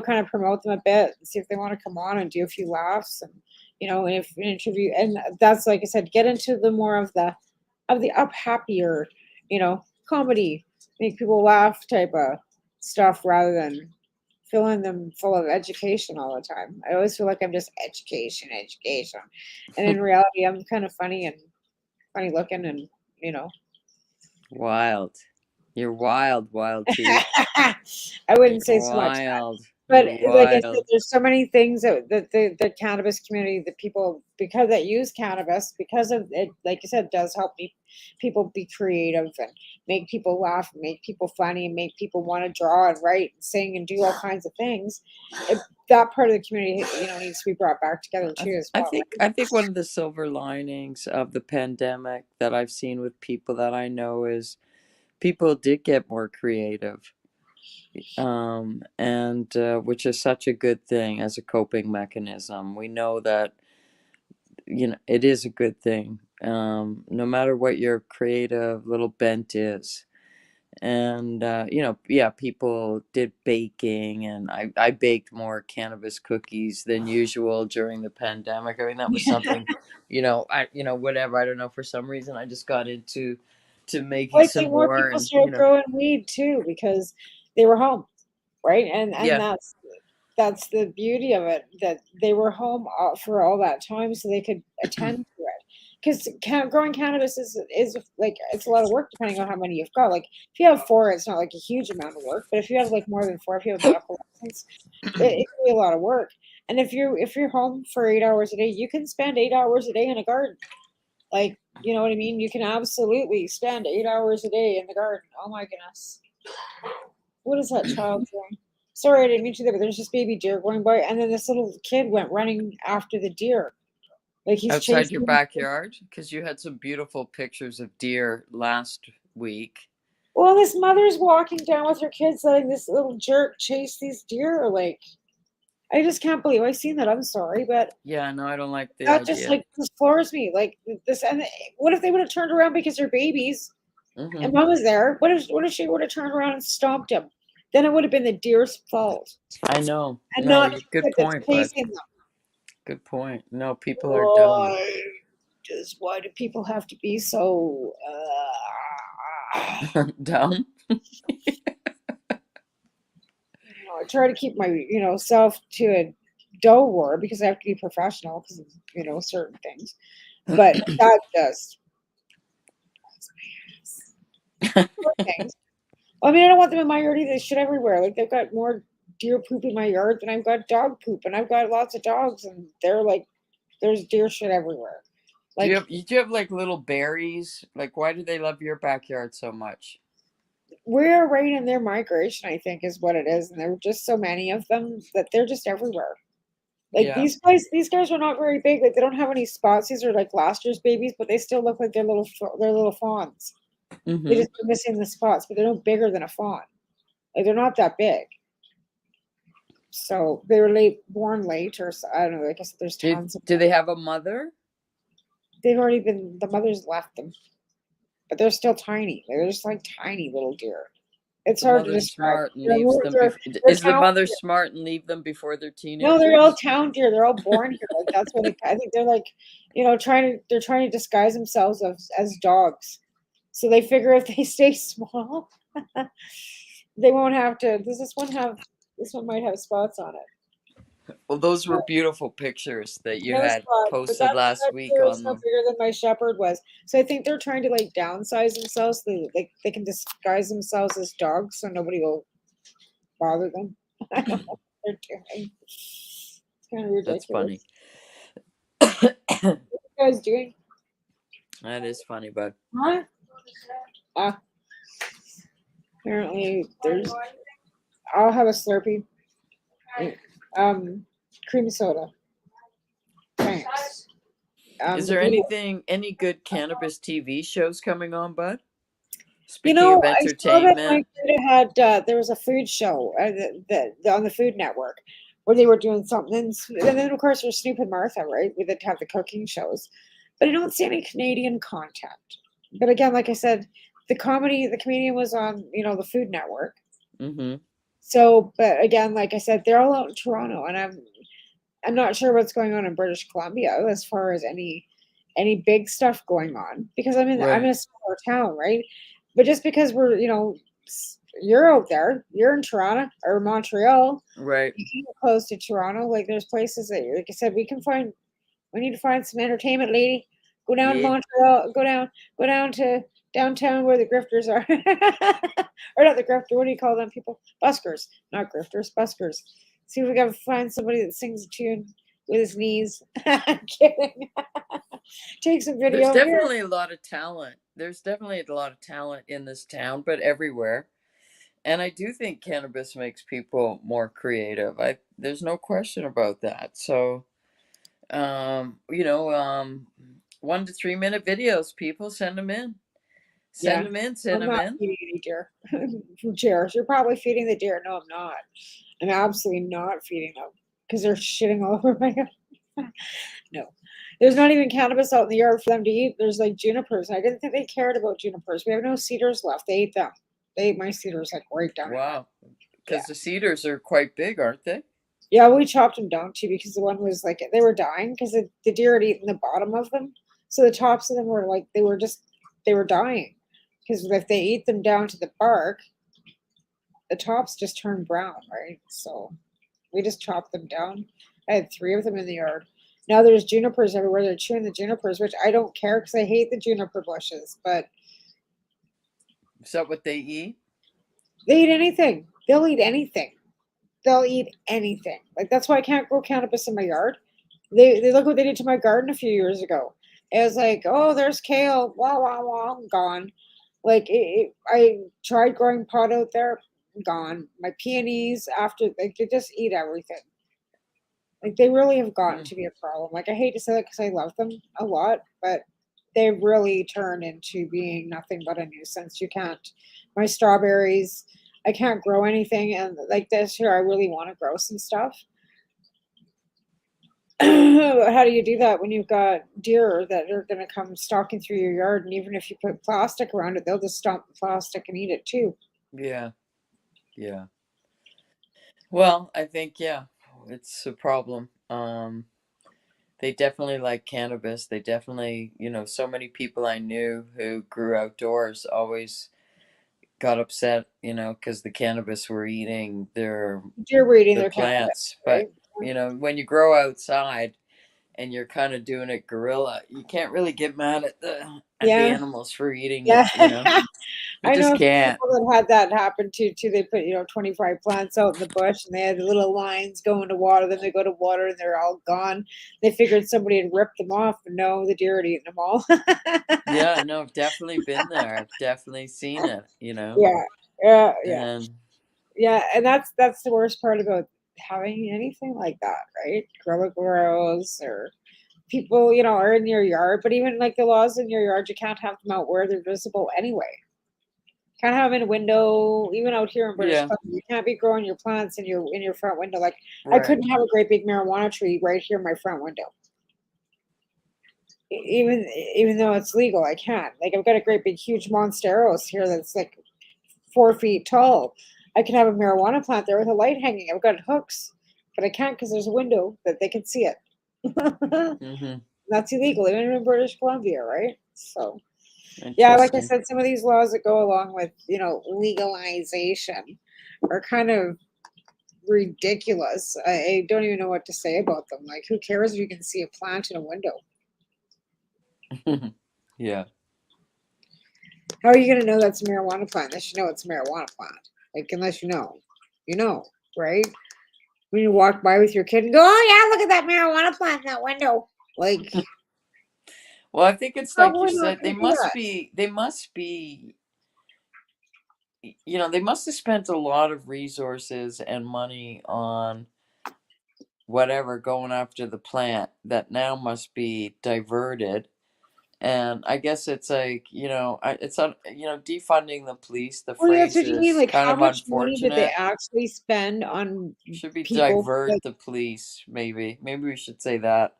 kind of promote them a bit and see if they want to come on and do a few laughs and, if an interview, and that's like I said, get into the more of the up happier, comedy, make people laugh type of stuff rather than filling them full of education all the time. I always feel like I'm just education, education. And in reality, I'm kind of funny and funny looking and, Wild. You're wild, wild too. I wouldn't say so much. Wild. But You're like I said, wild. there's so many things that the cannabis community, the people, because that use cannabis, because of it, like I said, does help people be creative and make people laugh and make people funny and make people want to draw and write and sing and do all kinds of things. That part of the community, needs to be brought back together too as well. I think one of the silver linings of the pandemic that I've seen with people that I know is people did get more creative. And which is such a good thing as a coping mechanism. We know that it is a good thing, no matter what your creative little bent is. And people did baking, and I baked more cannabis cookies than usual during the pandemic. I mean, that was something, whatever. I don't know, for some reason I just got into making I some think more more, people and started growing weed too because they were home, right? And yeah. that's the beauty of it, that they were home for all that time, so they could attend to it. Because growing cannabis is like, it's a lot of work depending on how many you've got. Like if you have 4, it's not like a huge amount of work. But if you have like more than 4, if you have a medical license, it can be a lot of work. And if you're home for 8 hours a day, you can spend 8 hours a day in a garden. Like, you know what I mean? You can absolutely spend 8 hours a day in the garden. Oh my goodness. What is that child doing? Sorry, I didn't mean to do that, but there's this baby deer going by, and then this little kid went running after the deer. Like he's Outside your chasing. backyard, because you had some beautiful pictures of deer last week. Well, this mother's walking down with her kids, letting this little jerk chase these deer. Like, I just can't believe I've seen that. I'm sorry, but Yeah, no, I don't like the that just idea. like just floors me. Like this, and what if they would have turned around because they're babies, and mom was there? What if she would have turned around and stomped him? Then it would have been the deer's fault. I know. And No, not good that's point, bud. chasing them. Good point. No, people are dumb. Why do people have to be so Dumb? I try to keep my, self to a dough war because I have to be professional because of, certain things. But that does. Things. I mean, I don't want them in my yard either. They shit everywhere. Like they've got more deer poop in my yard than I've got dog poop, and I've got lots of dogs, and they're like, there's deer shit everywhere. Like, do you have like little berries? Like, why do they love your backyard so much? we're right in their migration, I think, is what it is, and there are just so many of them that they're just everywhere. Like Yeah. these guys are not very big. Like they don't have any spots. These are like last year's babies, but they still look like they're little fawns. They just are missing the spots, but they're no bigger than a fawn. Like they're not that big. So they were born late, or I don't know. I guess there's tons of. Do they have a mother? They've already been. The mothers left them, but they're still tiny. They're just like tiny little deer. It's hard to describe. Is the mother smart and leave them before they're teenagers? No, they're all town deer. They're all born here. Like that's what I think. They're like, they're trying to disguise themselves as dogs. So they figure if they stay small, they won't have to. Does this one might have spots on it? Well, those were beautiful pictures that you had posted last week on on them. Bigger than my shepherd was. So I think they're trying to like downsize themselves so they can disguise themselves as dogs so nobody will bother them. I don't know what they're doing. It's kind of ridiculous. That's funny. What are you guys doing? That is funny, bud. Huh? Apparently I'll have a Slurpee. Cream soda. Thanks. Is there any good cannabis TV shows coming on, bud? Speaking of entertainment, I saw that there was a food show on the Food Network where they were doing something, and then of course there's Snoop and Martha, right? We did have the cooking shows, but I don't see any Canadian content. But again, like I said, the comedian was on the Food Network. Mm-hmm. So, but again, like I said, they're all out in Toronto, and I'm not sure what's going on in British Columbia as far as any big stuff going on, because I'm in Right. a smaller town, right? But just because we're, you're out there, you're in Toronto or Montreal, Right. you're close to Toronto. Like there's places that, like I said, we need to find some entertainment, lady. Go down to Yeah. Montreal. Go down to downtown where the grifters are, or not the grifter. What do you call them people? Buskers, not grifters, buskers. See if we can find somebody that sings a tune with his knees. I'm kidding. Take some There's video here. definitely a lot of talent. There's definitely a lot of talent in this town, but everywhere. And I do think cannabis makes people more creative. There's no question about that. So, 1 to 3 minute videos, people send them in. Yeah, Send them in, send I'm them not in. feeding any deer. From chairs. You're probably feeding the deer. No, I'm not. I'm absolutely not feeding them because they're shitting all over my. No, there's not even cannabis out in the yard for them to eat. There's like junipers. I didn't think they cared about junipers. We have no cedars left. They ate them. They ate my cedars like right down. Wow. Yeah. Because the cedars are quite big, aren't they? Yeah, we chopped them down too because the one was like they were dying because the deer had eaten the bottom of them. So the tops of them were like they were dying because if they eat them down to the bark, the tops just turn brown, right? So we just chopped them down. I had 3 of them in the yard. Now there's junipers everywhere. They're chewing the junipers, which I don't care because I hate the juniper bushes. But Is that what they eat? they eat anything. They'll eat anything. They'll eat anything. Like that's why I can't grow cannabis in my yard. They look what they did to my garden a few years ago. It was like, oh, there's kale, wah wah wah, gone. Like I tried growing pot out there, gone. My peonies after like they just eat everything. Like they really have gotten to be a problem. Like I hate to say that because I love them a lot, but they really turn into being nothing but a nuisance. You can't. My strawberries, I can't grow anything, and like this year, I really want to grow some stuff. How do you do that when you've got deer that are going to come stalking through your yard? And even if you put plastic around it, they'll just stomp the plastic and eat it too. Yeah. Yeah. Well, I think, it's a problem. They definitely like cannabis. They definitely, so many people I knew who grew outdoors always got upset, because the cannabis were eating Deer were eating the their cannabis, plants. right? But, when you grow outside and you're kind of doing it guerrilla, you can't really get mad at the Yeah. animals for eating Yeah. it. You I know just a few can't. people that had that happen too. They put 25 plants out in the bush, and they had little lines going to water them. They go to water, and they're all gone. They figured somebody had ripped them off, but no, the deer had eaten them all. Yeah, no, I've definitely been there. I've definitely seen it, Yeah, and yeah, and that's the worst part about having anything like that, right? Guerrilla grows or people, are in your yard, but even like the laws in your yard, you can't have them out where they're visible anyway. Can't have them in a window, even out here in British yeah, Columbia. You can't be growing your plants in your front window. Like I right. couldn't have a great big marijuana tree right here in my front window. Even though it's legal, I can't. Like I've got a great big huge monsteros here that's like 4 feet tall. I could have a marijuana plant there with a light hanging. I've got hooks, but I can't because there's a window that they can see it. Mm-hmm. That's illegal, even in British Columbia, right? So, yeah, like I said, some of these laws that go along with, legalization are kind of ridiculous. I don't even know what to say about them. Like, who cares if you can see a plant in a window? Yeah. How are you going to know that's a marijuana plant unless you know it's a marijuana plant? Like, unless you know, right? When you walk by with your kid and go, oh, yeah, look at that marijuana plant in that window. Like, well, I think it's like you probably not said, gonna do that. they must have spent a lot of resources and money on whatever going after the plant that now must be diverted. And I guess it's like, defunding the police, the Well, that's phrase what you mean. is Like, kind how of much money did they unfortunate. actually spend on Should be people? divert Like, the police, maybe. Maybe we should say that.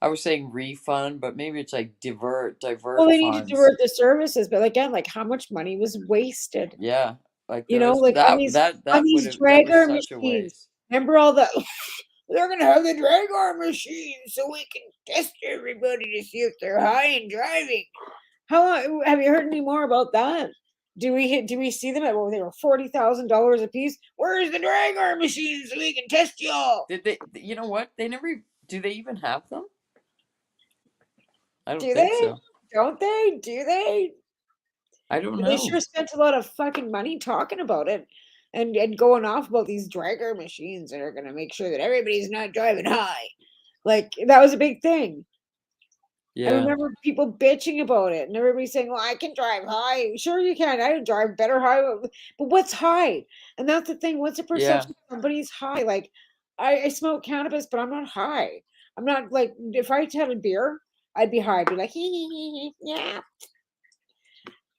I was saying refund, but maybe it's like divert well, they need to funds. divert the services, but again, like, how much money was wasted? Yeah, like there was Like on that these that that would have that was dragger such a machines. waste. Remember all the they're gonna have the drag arm machine so we can test everybody to see if they're high and driving. How have you heard any more about that? Do we see them at they were $40,000 a piece? Where's the drag arm machine so we can test y'all? Did they? You know what? They never. Do they even have them? I don't Do think they? so. Don't they? Do they? I don't They know. sure spent a lot of fucking money talking about it and going off about these dragger machines that are going to make sure that everybody's not driving high. Like, that was a big thing. I Yeah. remember people bitching about it and everybody saying, well, I can drive high. Sure, you can. I drive better high. But what's high? And that's the thing. What's the Yeah. perception of somebody's high? Like, I smoke cannabis, but I'm not high. I'm not like, if I had a beer, I'd be high. I'd be like, yeah. I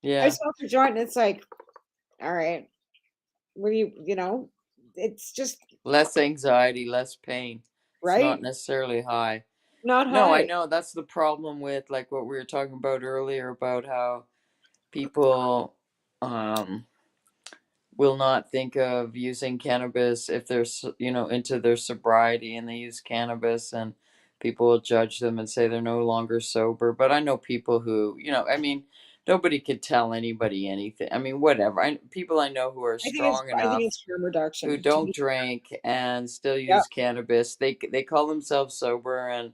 Yeah. smoke a joint and it's like, all right, where you know, it's just Less anxiety, less pain. It's right, not necessarily high. not No, I high. know that's the problem with like what we were talking about earlier about how people will not think of using cannabis if they're into their sobriety and they use cannabis and people will judge them and say they're no longer sober. But I know people who, I mean, nobody could tell anybody anything. I mean, whatever. People I know who are strong I think enough it's harm who reduction to don't me. drink and still Yep. use cannabis. They call themselves sober, and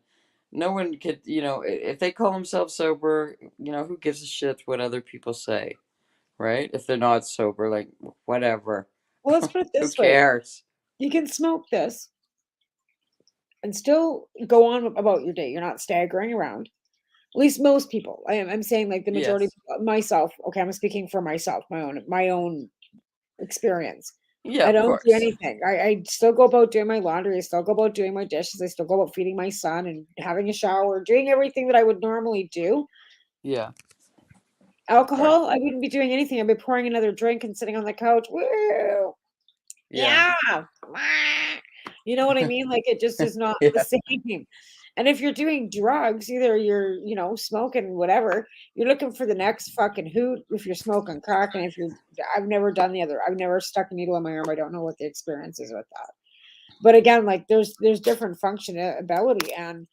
no one could, if they call themselves sober, who gives a shit what other people say, right? If they're not sober, like whatever. Well, let's put it Who this way. cares? You can smoke this and still go on about your day. You're not staggering around. At least most people. I'm saying like the majority Yes. of myself. Okay, I'm speaking for myself, my own experience. Yeah, I of don't do course. anything. I still go about doing my laundry. I still go about doing my dishes. I still go about feeding my son and having a shower, doing everything that I would normally do. Yeah. Right. Alcohol, I wouldn't be doing anything. I'd be pouring another drink and sitting on the couch. Woo! Yeah. Yeah. You know what I mean? Like it just is not the Yeah. same. And if you're doing drugs, either you're, smoking whatever, you're looking for the next fucking hoot if you're smoking crack. And if you're, I've never done the other, I've never stuck a needle in my arm. I don't know what the experience is with that. But again, like there's different functionality. And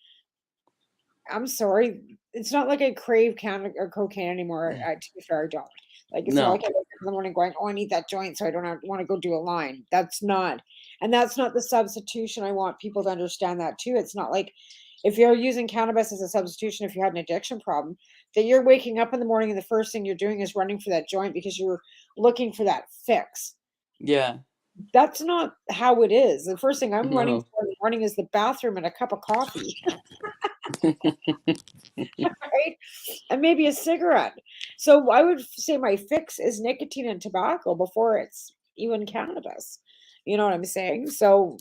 I'm sorry, it's not like I crave or cocaine anymore. To be fair, I don't. Like it's not like No. I wake up in the morning going, "Oh, I need that joint, so I don't want to go do a line." That's not, and that's not the substitution. I want people to understand that too. It's not like if you're using cannabis as a substitution, if you had an addiction problem, that you're waking up in the morning and the first thing you're doing is running for that joint because you're looking for that fix. Yeah. That's not how it is. The first thing I'm running No. for in the morning is the bathroom and a cup of coffee. Right? And maybe a cigarette. So I would say my fix is nicotine and tobacco before it's even cannabis. You know what I'm saying? So,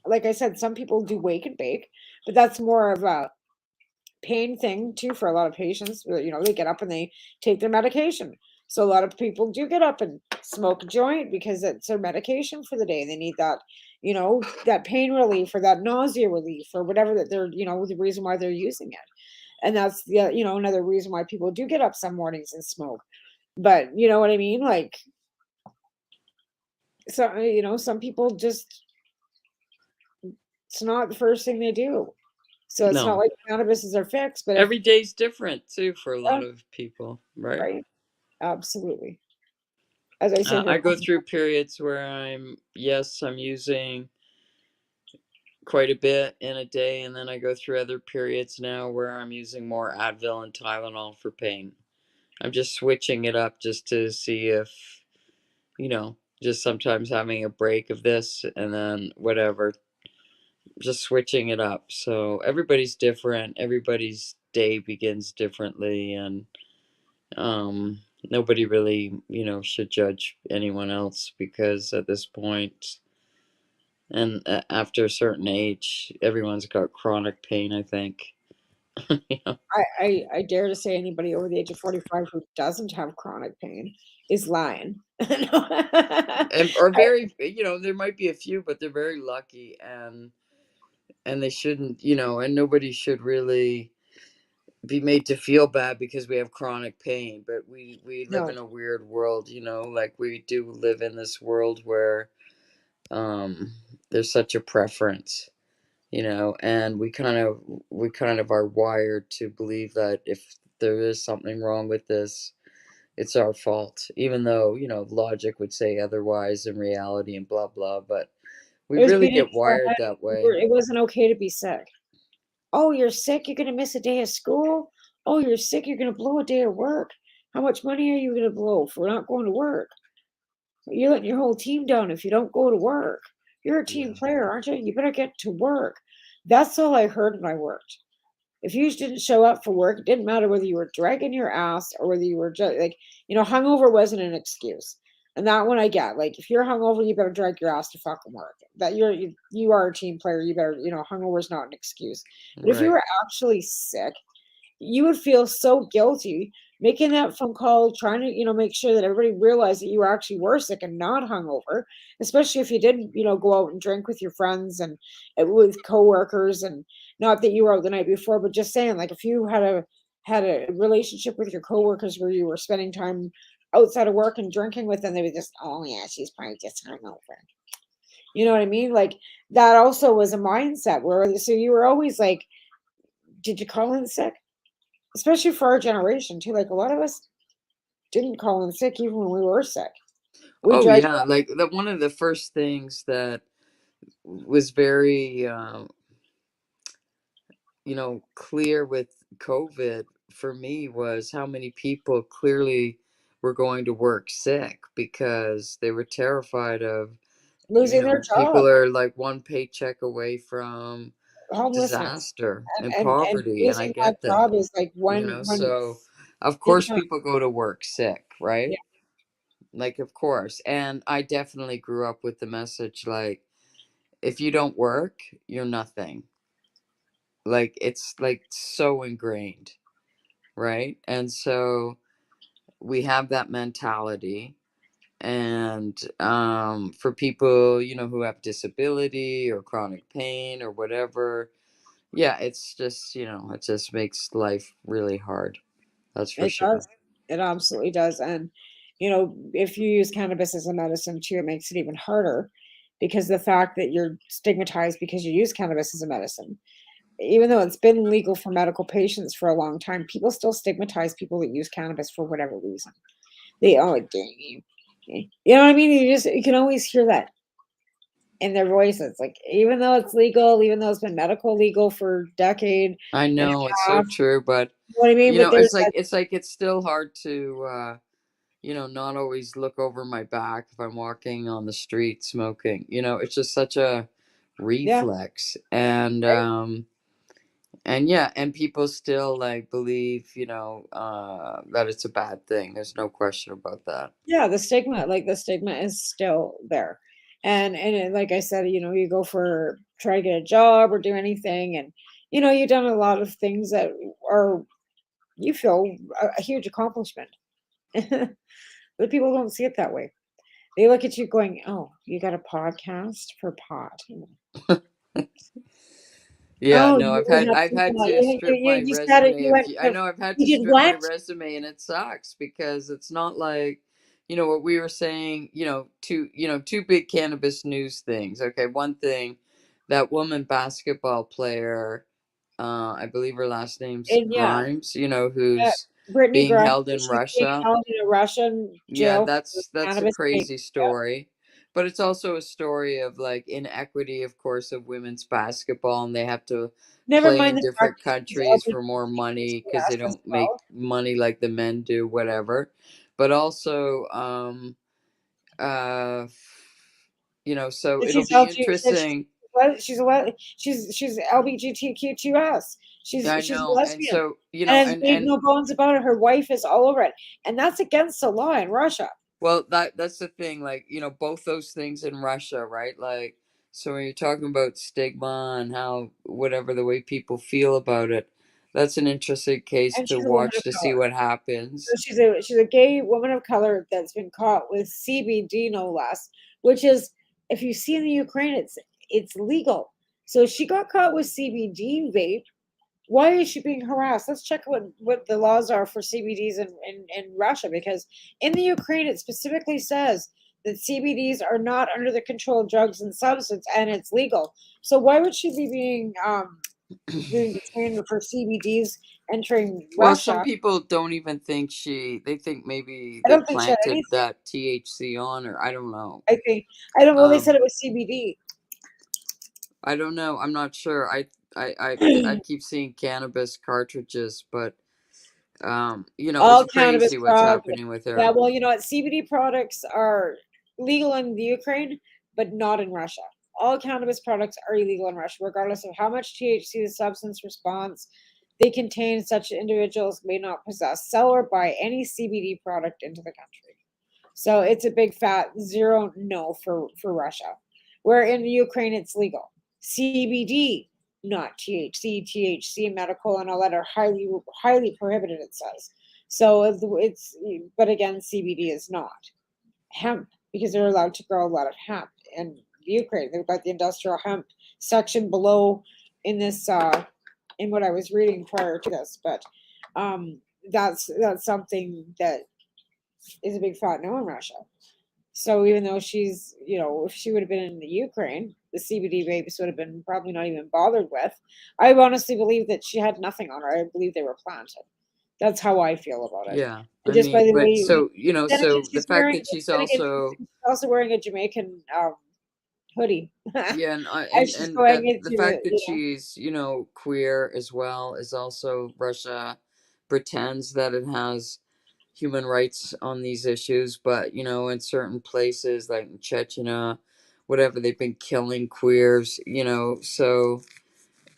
like I said, some people do wake and bake, but that's more of a pain thing too for a lot of patients. They get up and they take their medication. So a lot of people do get up and smoke a joint because it's their medication for the day. They need that, that pain relief or that nausea relief or whatever that they're, the reason why they're using it. And that's the another reason why people do get up some mornings and smoke. But you know what I mean? Like so some people just it's not the first thing they do. So it's not No. like cannabis is their fix, but if Every day's different too for a lot of people, right? right, absolutely. As I say I here, go through periods where I'm using quite a bit in a day, and then I go through other periods now where I'm using more Advil and Tylenol for pain. I'm just switching it up just to see if, just sometimes having a break of this and then whatever, just switching it up. So everybody's different. Everybody's day begins differently, and nobody really, should judge anyone else because at this point, and after a certain age, everyone's got chronic pain, I think. I dare to say anybody over the age of 45 who doesn't have chronic pain is lying. And or very, there might be a few, but they're very lucky, and they shouldn't, and nobody should really be made to feel bad because we have chronic pain. But we live No, in a weird world, like we do live in this world where there's such a preference. and we kind of are wired to believe that if there is something wrong with this, it's our fault, even though, logic would say otherwise in reality and blah blah, but we It was really beaten get into our wired head. that way. It wasn't okay to be sick. Oh, you're sick, you're gonna miss a day of school. Oh, you're sick, you're gonna blow a day of work. How much money are you gonna blow for not going to work? You're letting your whole team down if you don't go to work. You're a team player, aren't you? You better get to work. That's all I heard when I worked. If you didn't show up for work, it didn't matter whether you were dragging your ass or whether you were just like, hungover wasn't an excuse. And that one I get. Like, if you're hungover, you better drag your ass to fucking work. That you are a team player. You better, hungover is not an excuse. But if you Right. were actually sick, you would feel so guilty making that phone call, trying to, make sure that everybody realized that you actually were sick and not hungover, especially if you didn't, go out and drink with your friends and with coworkers, and not that you were out the night before, but just saying, like, if you had a relationship with your coworkers where you were spending time outside of work and drinking with them, they would just, oh yeah, she's probably just hungover. You know what I mean? Like, that also was a mindset where, so you were always like, did you call in sick? Especially for our generation too. Like, a lot of us didn't call in sick even when we were sick. We Oh dragged. yeah, like one of the first things that was very clear with COVID for me was how many people clearly were going to work sick because they were terrified of, Losing their people job, are like one paycheck away from homelessness, disaster and and poverty, and I losing that get job that, is like one so of big course chunk. people go to work sick, right? Yeah, Like, of course. And I definitely grew up with the message like, if you don't work, you're nothing. Like, it's like so ingrained, right? And so we have that mentality. And for people, who have disability or chronic pain or whatever, yeah, it's just, it just makes life really hard. That's for it sure. does. It absolutely does. And if you use cannabis as a medicine too, it makes it even harder, because the fact that you're stigmatized because you use cannabis as a medicine, even though it's been legal for medical patients for a long time, people still stigmatize people that use cannabis for whatever reason. They, oh, dang you. You know what I mean? You can always hear that in their voices. Like, even though it's legal, even though it's been medical legal for decade I and know it's a so half, true, but you know what I mean? But there's that, it's still hard to not always look over my back if I'm walking on the street smoking. It's just such a yeah, reflex. right. And yeah, and people still like believe, that it's a bad thing. There's no question about that. Yeah, the stigma is still there. Like I said, you go for try to get a job or do anything, and you've done a lot of things that are, you feel, a huge accomplishment. But people don't see it that way. They look at you going, "Oh, you got a podcast for pot." Yeah, Oh, no, you I've have I've had people, to strip my you said it. resume You went I to, know I've had to you did strip my what? resume, and it sucks because it's not like, what we were saying, two big cannabis news things. Okay, one thing, that woman basketball player, I believe her last name's And yeah, Grimes, yeah, who's Brittany being Griner, held in she's being Russia. held in a Russian Yeah, jail for that's a cannabis vape. crazy Yep. story. But it's also a story of like inequity, of course, of women's basketball, and they have to Never play mind in the fact different that she's countries for more money because they LGBTQS as don't make well. money like the men do, whatever. But also, uh, so And it'll she's be LG, interesting. she's LGBTQ2S. I She's know, and lesbian, so and has made and no bones about it. Her wife is all over it, and that's against the law in Russia. well, that's the thing, like, both those things in Russia, right? Like, so when you're talking about stigma and how whatever the way people feel about it, that's an interesting case And to she's a woman watch of to see color. what So happens. she's a gay woman of color that's been caught with CBD, no less, which is, if you see in the Ukraine, it's legal. So she got caught with CBD vape. Why is she being harassed? Let's check what the laws are for CBDs in Russia, because in the Ukraine it specifically says that CBDs are not under the control of drugs and substance, and it's legal. So why would she be being detained for CBDs entering Well, some Russia? people don't even think they think maybe I they don't think she had planted anything. that THC on her. I don't know. I think I don't. Well, they said Um, it was CBD. I don't know. I'm not sure. I keep seeing cannabis cartridges, but it was All cannabis crazy what's products. happening with Yeah, her. well, you know what? CBD products are legal in the Ukraine, but not in Russia. All cannabis products are illegal in Russia, regardless of how much THC the substance response they contain. Such individuals may not possess, sell, or buy any CBD product into the country. So it's a big fat zero no for Russia. Where in the Ukraine it's legal. CBD, not THC, THC, medical, and all that are highly prohibited. It says so. But again, CBD is not hemp because they're allowed to grow a lot of hemp in Ukraine. They've got the industrial hemp section below in this in what I was reading prior to this, but that's something that is a big fat no in Russia. So even though she's, if she would have been in the Ukraine, the CBD babies would have been probably not even bothered with. I honestly believe that she had nothing on her. I believe they were planted. That's how I feel about it. Yeah, But I just by mean, the but way, so then again, so the she's fact wearing. that she's Then again, also she's also wearing a Jamaican hoodie yeah, as she's going the into fact that she's queer as well is also Russia pretends that it has human rights on these issues, but in certain places like in Chechnya, whatever, they've been killing queers, so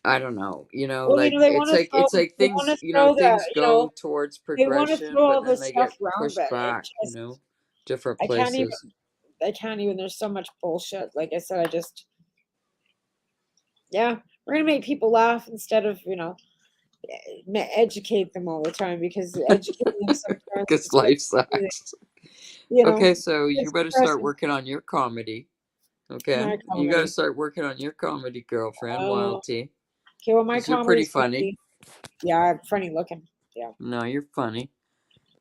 I don't know, Well, like they want it's to like throw. it's like They want things, to throw the. things go towards They want to progression, throw but all then this they stuff get around, pushed but it back, just. different I can't even. places. I can't even. There's so much bullshit. Like I said, I just. Yeah, we're gonna make people laugh instead of educate them all the time because educating them sometimes Because is quite life confusing. sucks. You know, Okay, so you it's better start depressing. working on your comedy. Okay, My you got to comedy. start working on your comedy, girlfriend, Uh, Wild T. okay, well, my Because you're pretty comedy's gonna funny. be. Yeah, I'm funny looking. Yeah. No, you're funny.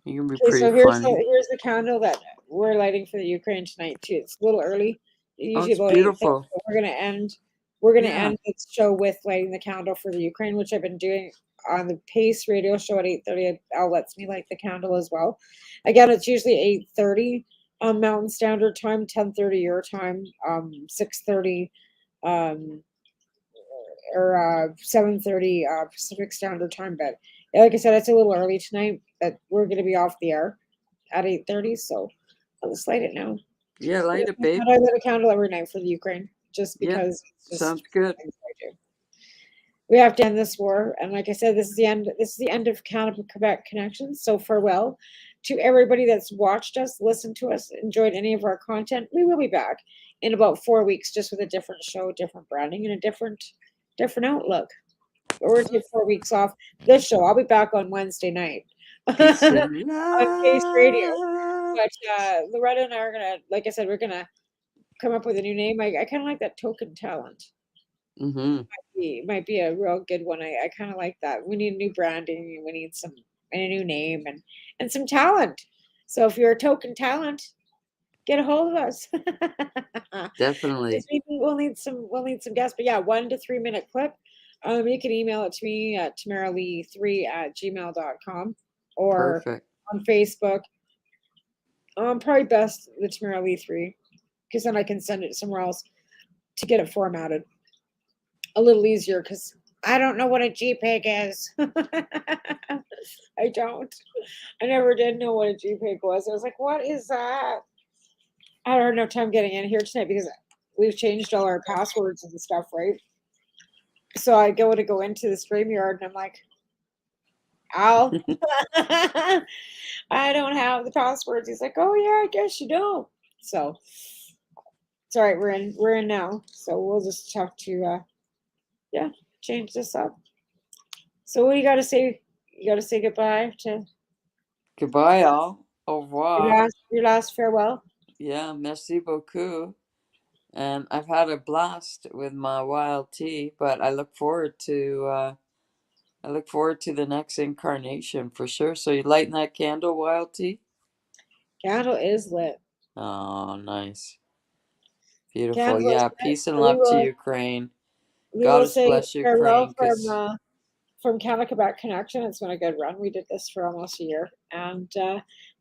You can be Okay, pretty so funny. here's the candle that we're lighting for the Ukraine tonight too. It's a little early, Oh, usually it's about 8:30. beautiful. But we're gonna end. We're gonna Yeah. end this show with lighting the candle for the Ukraine, which I've been doing on the Pace radio show at 8:30. Al lets me light the candle as well. Again, it's usually 8:30 Mountain Standard Time, 10:30 your time, 6:30 um, or 7:30 Pacific Standard Time. But yeah, like I said, it's a little early tonight. But we're gonna be off the air at 8:30, so I'll just light it now. Yeah, light it, babe. I light a candle every night for the Ukraine, just Yeah, because it's just sounds good. things I do. We have to end this war, and like I said, this is the end. This is the end of CannaQuebec Connections. So farewell to everybody that's watched us, listened to us, enjoyed any of our content. We will be back in about 4 weeks, just with a different show, different branding, and a different outlook. But we're gonna take 4 weeks off this show. I'll be back on Wednesday night Peace on and Case Radio. love. But Loretta and I are gonna, like I said, we're gonna come up with a new name. I kind of like that token talent. Mm-hmm. Might be a real good one. I kind of like that. We need new branding. And we need some and a new name and some talent. So if you're a token talent, get a hold of us. Definitely. We'll need some guests. But yeah, 1 to 3 minute clip. You can email it to me at tamaralee3@gmail.com or Perfect. on Facebook. Probably best the Tamara Lee 3 because then I can send it somewhere else to get it formatted a little easier because I don't know what a JPEG is. I don't. I never did know what a JPEG was. I was like, what is that? I don't have no time getting in here tonight because we've changed all our passwords and stuff, right? So I go to go into the StreamYard and I'm like, Al, I don't have the passwords. He's like, oh yeah, I guess you don't. So it's all right. We're in now. So we'll just have to change this up. So what do you got to say? You got to say goodbye to Goodbye, all. Au revoir. your last farewell. Yeah, merci beaucoup. And I've had a blast with my wild tea, but I look forward to the next incarnation for sure. So you lighting that candle, wild tea? Candle is lit. Oh, nice. Beautiful. Canada Yeah, listeners, peace and we love to will Ukraine. we God will has say blessed farewell Ukraine because from CannaQuebec Connection. It's been a good run. We did this for almost a year, and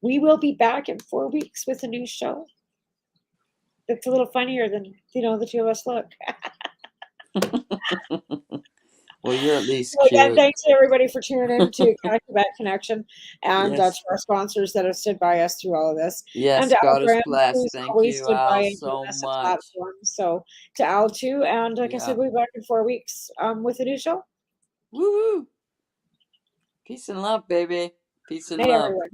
we will be back in 4 weeks with a new show. That's a little funnier than the two of us look. well, you're at least So again, cute. thanks to everybody for tuning in to CannaQuebec Connection, and to Yes. our sponsors that have stood by us through all of this, and Yes, to Al God is Graham, blessed. who's Thank always you, stood by Al, and given so us a much. platform. So to Al too, and like I said, we'll be back in 4 weeks with a new show. Woo! Peace and love, baby. Peace and Night, love. everyone.